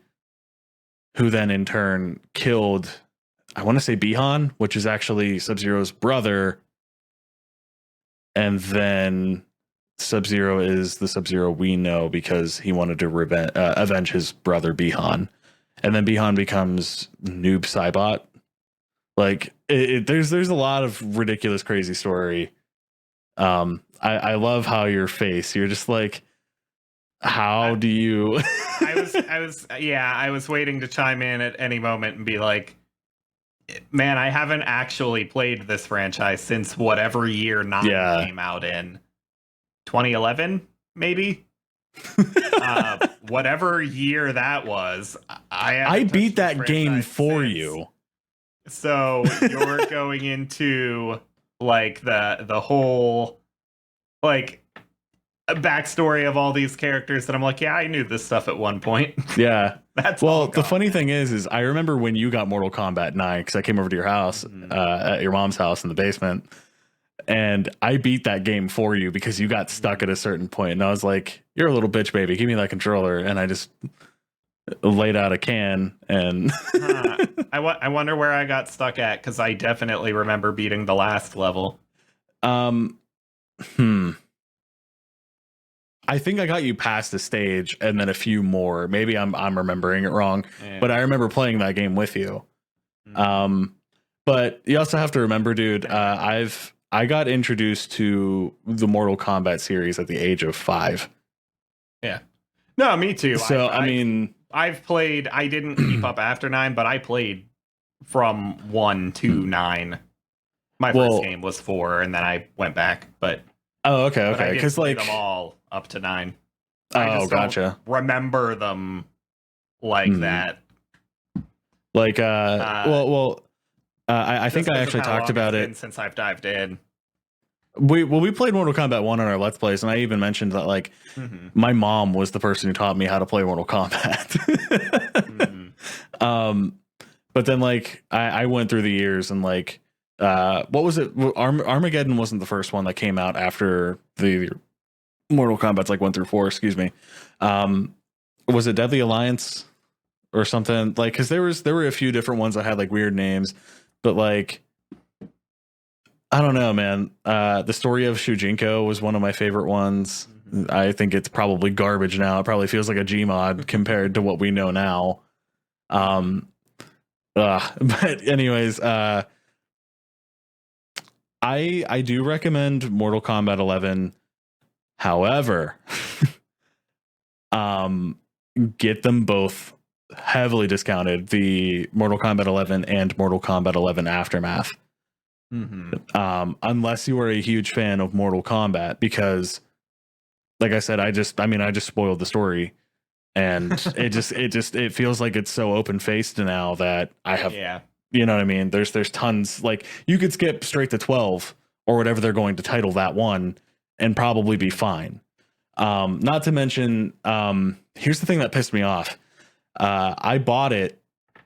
who then in turn killed, I want to say Bihan, which is actually Sub-Zero's brother. And then Sub-Zero is the Sub-Zero we know because he wanted to avenge his brother Bihan. And then Bihan becomes Noob Saibot. Like there's a lot of ridiculous, crazy story. I love how your face, you're just like, how do you? I was waiting to chime in at any moment and be like, man, I haven't actually played this franchise since whatever year 9 came out in. 2011, maybe? Whatever year that was. I beat that game for you. So you're going into like the whole like a backstory of all these characters that I'm like, yeah, I knew this stuff at one point. Yeah. That's the funny thing is I remember when you got Mortal Kombat 9 because I came over to your house, at your mom's house in the basement, and I beat that game for you because you got stuck at a certain point, and I was like, "You're a little bitch, baby. Give me that controller." And I just laid out a can, and I wonder where I got stuck at because I definitely remember beating the last level. I think I got you past the stage and then a few more. Maybe I'm remembering it wrong, but I remember playing that game with you. But you also have to remember, dude, I got introduced to the Mortal Kombat series at the age of 5. Yeah. No, me too. So, I've played, I didn't keep up after 9, but I played from 1 to 9. My first game was 4, and then I went back, but... Oh, okay. Because like them all up to 9. I just gotcha. Don't remember them like that. Like, I think I actually talked about it since I've dived in. We played Mortal Kombat 1 on our Let's Plays, and I even mentioned that like my mom was the person who taught me how to play Mortal Kombat. But then like I went through the years and like. What was it? Armageddon wasn't the first one that came out after the Mortal Kombat's like 1 through 4. Excuse me. Was it Deadly Alliance or something? Like, because there were a few different ones that had like weird names, but like, I don't know, man. The story of Shujinko was one of my favorite ones. I think it's probably garbage now. It probably feels like a Gmod compared to what we know now. But anyways, I do recommend Mortal Kombat 11. However, get them both heavily discounted, the Mortal Kombat 11 and Mortal Kombat 11 Aftermath. Unless you are a huge fan of Mortal Kombat, because like I said, I just spoiled the story, and it feels like it's so open faced now that I have, you know what I mean? There's tons, like you could skip straight to 12 or whatever they're going to title that one and probably be fine. Not to mention, here's the thing that pissed me off. I bought it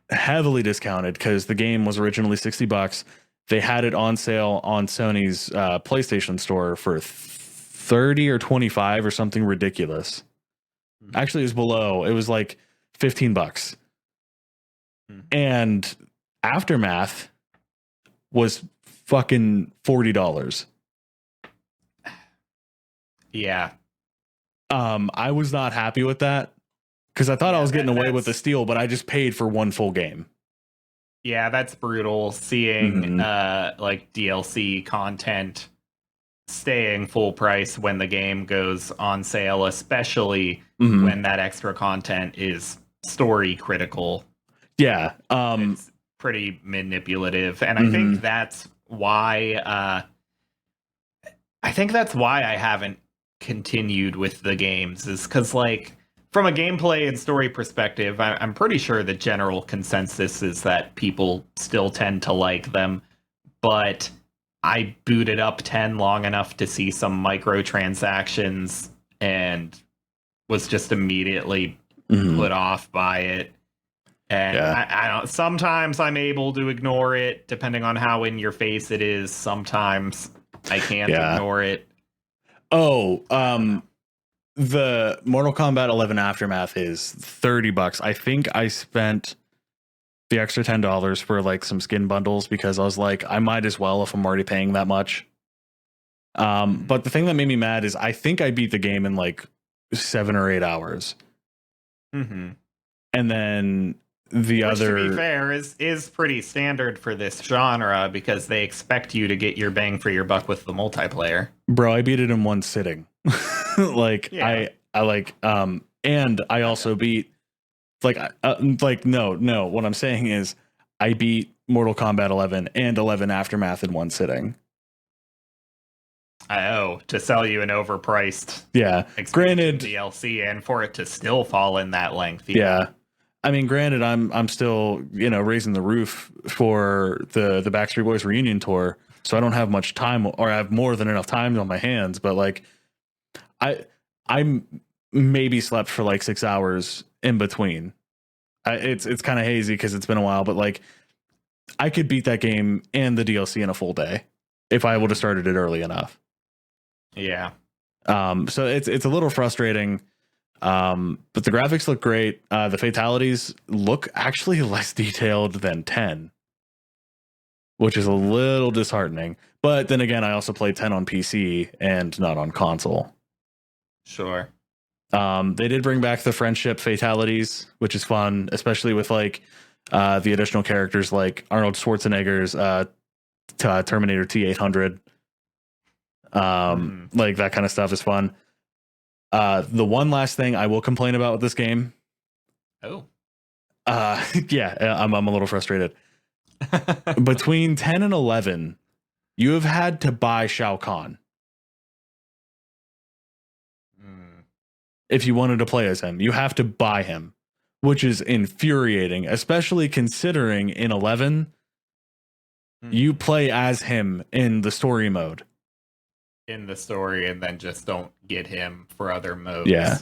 heavily discounted because the game was originally $60. They had it on sale on Sony's PlayStation store for 30 or 25 or something ridiculous. Actually, it was below. It was like $15. And Aftermath was fucking $40. Yeah. I was not happy with that because I thought I was getting away with the steal, but I just paid for one full game. Yeah, that's brutal. Seeing like DLC content staying full price when the game goes on sale, especially when that extra content is story critical. Yeah, it's pretty manipulative, and I think that's why. I think that's why I haven't continued with the games, is because like, from a gameplay and story perspective, I'm pretty sure the general consensus is that people still tend to like them, but I booted up 10 long enough to see some microtransactions and was just immediately put off by it. And I don't. Sometimes I'm able to ignore it, depending on how in your face it is. Sometimes I can't ignore it. The Mortal Kombat 11 Aftermath is $30. I think I spent the extra $10 for like some skin bundles because I was like, I might as well if I'm already paying that much. But the thing that made me mad is I think I beat the game in like 7 or 8 hours. And then the Which, other, to be fair, is pretty standard for this genre because they expect you to get your bang for your buck with the multiplayer. Bro, I beat it in one sitting. Like I like and I also beat no what I'm saying is I beat Mortal Kombat 11 and 11 Aftermath in one sitting. To sell you an overpriced granted DLC and for it to still fall in that length. I mean, granted, I'm still, raising the roof for the Backstreet Boys reunion tour, so I don't have much time, or I have more than enough time on my hands. But like, I maybe slept for like 6 hours in between. It's kind of hazy because it's been a while, but like, I could beat that game and the DLC in a full day if I would have started it early enough. Yeah. So it's a little frustrating. But the graphics look great. The fatalities look actually less detailed than 10, which is a little disheartening. But then again, I also played 10 on PC and not on console. Sure. They did bring back the friendship fatalities, which is fun, especially with like the additional characters like Arnold Schwarzenegger's Terminator T-800. Like that kind of stuff is fun. The one last thing I will complain about with this game. I'm a little frustrated. Between 10 and 11, you have had to buy Shao Kahn. If you wanted to play as him, you have to buy him, which is infuriating, especially considering in 11, you play as him in the story mode. In the story, and then just don't get him for other modes. Yeah.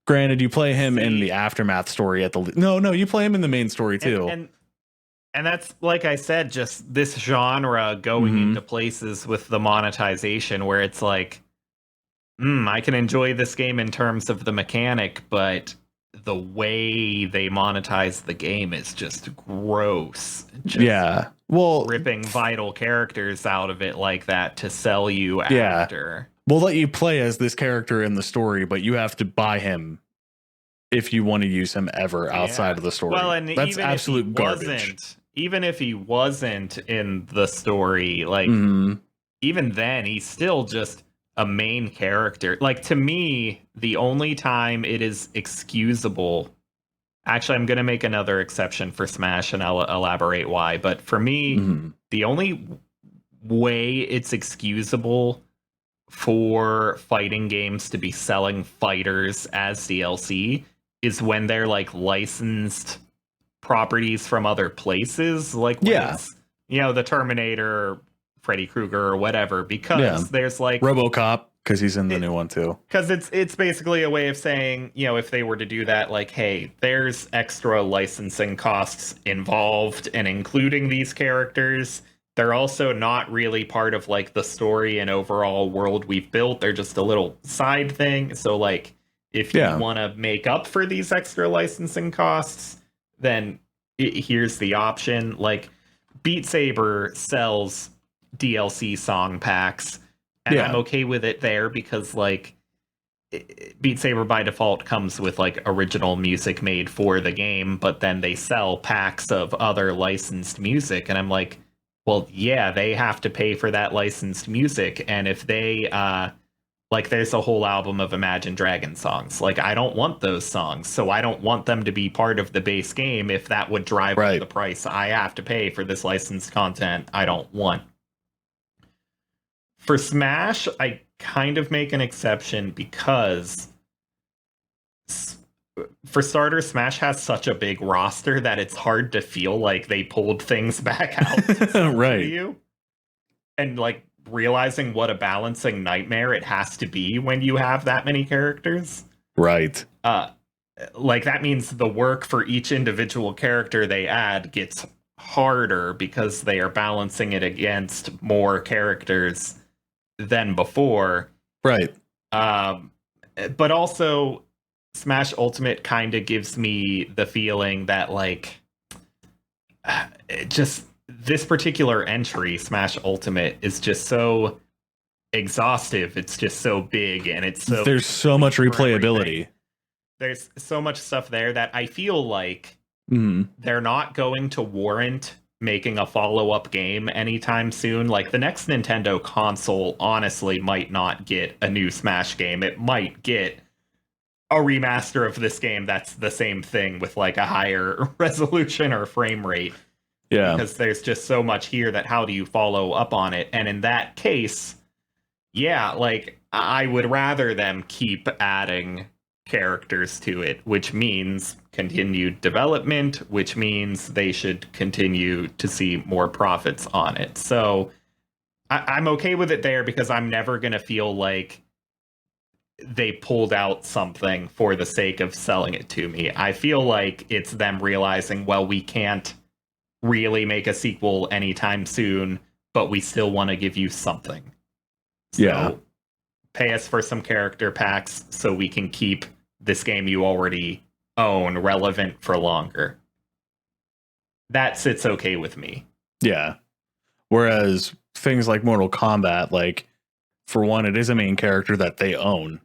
Granted, you play him in the Aftermath story at the... No, you play him in the main story too. And that's, like I said, just this genre going into places with the monetization where it's like, I can enjoy this game in terms of the mechanic, but the way they monetize the game is just gross. ripping vital characters out of it like that to sell you Yeah. after. We'll let you play as this character in the story, but you have to buy him if you want to use him ever outside of the story. Well, and that's even absolute if he garbage. even if he wasn't in the story, like even then, he's still just a main character. Like, to me, the only time it is excusable. Actually, I'm going to make another exception for Smash, and I'll elaborate why. But for me, the only way it's excusable for fighting games to be selling fighters as DLC is when they're like licensed properties from other places, like when it's, the Terminator, Freddy Krueger, or whatever, because there's like RoboCop, because he's in the new one too. Because it's basically a way of saying, if they were to do that, like, hey, there's extra licensing costs involved and including these characters. They're also not really part of like the story and overall world we've built. They're just a little side thing. So like, if you want to make up for these extra licensing costs, then here's the option. Like, Beat Saber sells DLC song packs, and I'm okay with it there because like Beat Saber by default comes with like original music made for the game, but then they sell packs of other licensed music, and I'm like, well, yeah, they have to pay for that licensed music. And if they, like, there's a whole album of Imagine Dragons songs. Like, I don't want those songs, so I don't want them to be part of the base game if that would drive up the price I have to pay for this licensed content I don't want. For Smash, I kind of make an exception because, for starters, Smash has such a big roster that it's hard to feel like they pulled things back out right. to you. And like realizing what a balancing nightmare it has to be when you have that many characters. Right. Like that means the work for each individual character they add gets harder because they are balancing it against more characters than before. Right. But also, Smash Ultimate kind of gives me the feeling that, like, just this particular entry, Smash Ultimate, is just so exhaustive. It's just so big, and it's so... There's so much replayability. There's so much stuff there that I feel like they're not going to warrant making a follow-up game anytime soon. Like, the next Nintendo console, honestly, might not get a new Smash game. It might get a remaster of this game that's the same thing with like a higher resolution or frame rate. Yeah. Because there's just so much here that how do you follow up on it? And in that case, yeah, like I would rather them keep adding characters to it, which means continued development, which means they should continue to see more profits on it. So I'm okay with it there because I'm never going to feel like they pulled out something for the sake of selling it to me. I feel like it's them realizing, well, we can't really make a sequel anytime soon, but we still want to give you something. So pay us for some character packs so we can keep this game you already own relevant for longer. That sits okay with me. Yeah. Whereas things like Mortal Kombat, like, for one, it is a main character that they own.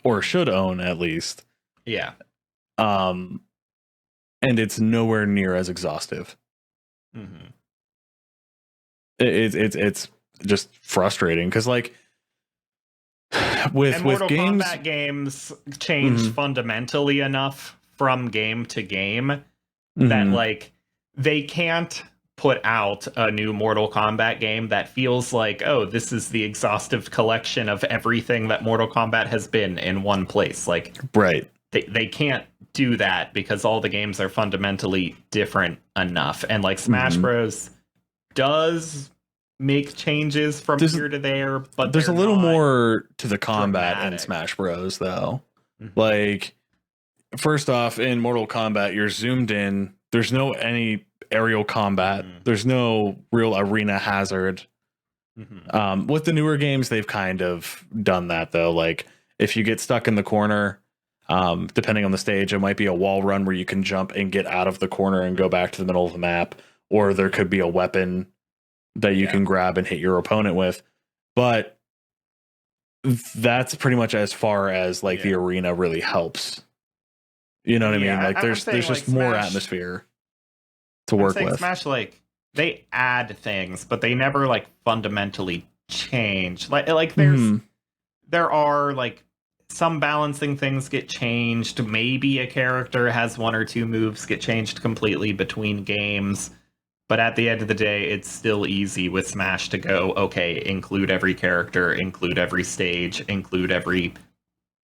Or should own, at least. Yeah. And it's nowhere near as exhaustive. It's just frustrating because, like, with Mortal games, Kombat games change fundamentally enough from game to game that, like, they can't put out a new Mortal Kombat game that feels like, oh, this is the exhaustive collection of everything that Mortal Kombat has been in one place. Like, right. They can't do that because all the games are fundamentally different enough. And like Smash Bros. Does make changes from here to there, but there's a little more to the combat in Smash Bros. Though. Like, first off, in Mortal Kombat, you're zoomed in. There's no any aerial combat. There's no real arena hazard. With the newer games, they've kind of done that though. Like, if you get stuck in the corner, depending on the stage, it might be a wall run where you can jump and get out of the corner and go back to the middle of the map, or there could be a weapon that you can grab and hit your opponent with. But that's pretty much as far as like the arena really helps. You know what I mean? Like there's just like more Smash, atmosphere to work with. Smash, like they add things, but they never like fundamentally change. Like there are like some balancing things get changed. Maybe a character has one or two moves get changed completely between games. But at the end of the day, it's still easy with Smash to go, okay, include every character, include every stage, include every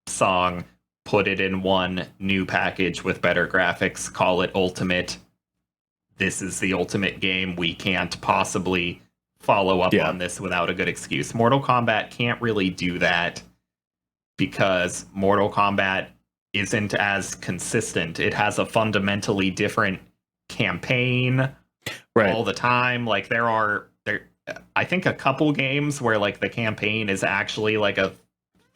song, put it in one new package with better graphics, call it Ultimate. This is the Ultimate game. We can't possibly follow up on this without a good excuse. Mortal Kombat can't really do that because Mortal Kombat isn't as consistent. It has a fundamentally different campaign all the time. Like there I think a couple games where like the campaign is actually like a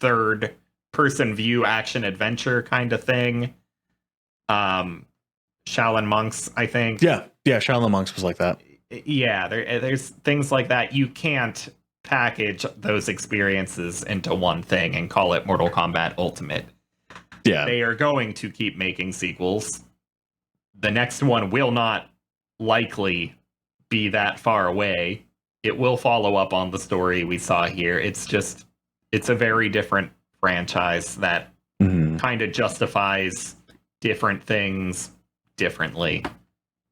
third person view action adventure kind of thing. Shaolin Monks, I think. Yeah, Shaolin Monks was like that. Yeah, there's things like that. You can't package those experiences into one thing and call it Mortal Kombat Ultimate. Yeah. They are going to keep making sequels. The next one will not likely be that far away. It will follow up on the story we saw here. It's a very different franchise that kind of justifies different things differently.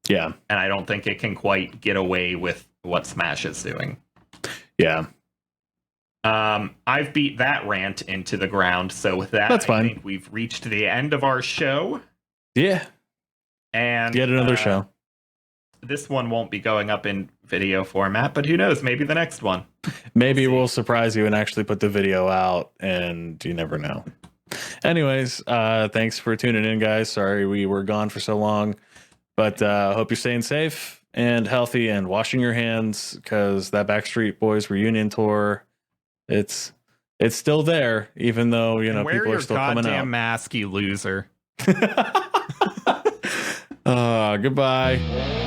Yeah. And I don't think it can quite get away with what Smash is doing. Yeah. I've beat that rant into the ground. So with that, That's fine. I think we've reached the end of our show. Yeah. And yet another show. This one won't be going up in video format, but who knows? Maybe the next one. Maybe we'll surprise you and actually put the video out, and you never know. Anyways, thanks for tuning in, guys. Sorry we were gone for so long, but hope you're staying safe and healthy and washing your hands, because that Backstreet Boys reunion tour, it's still there, even though people are still coming out. Wear your goddamn mask, you loser. Goodbye.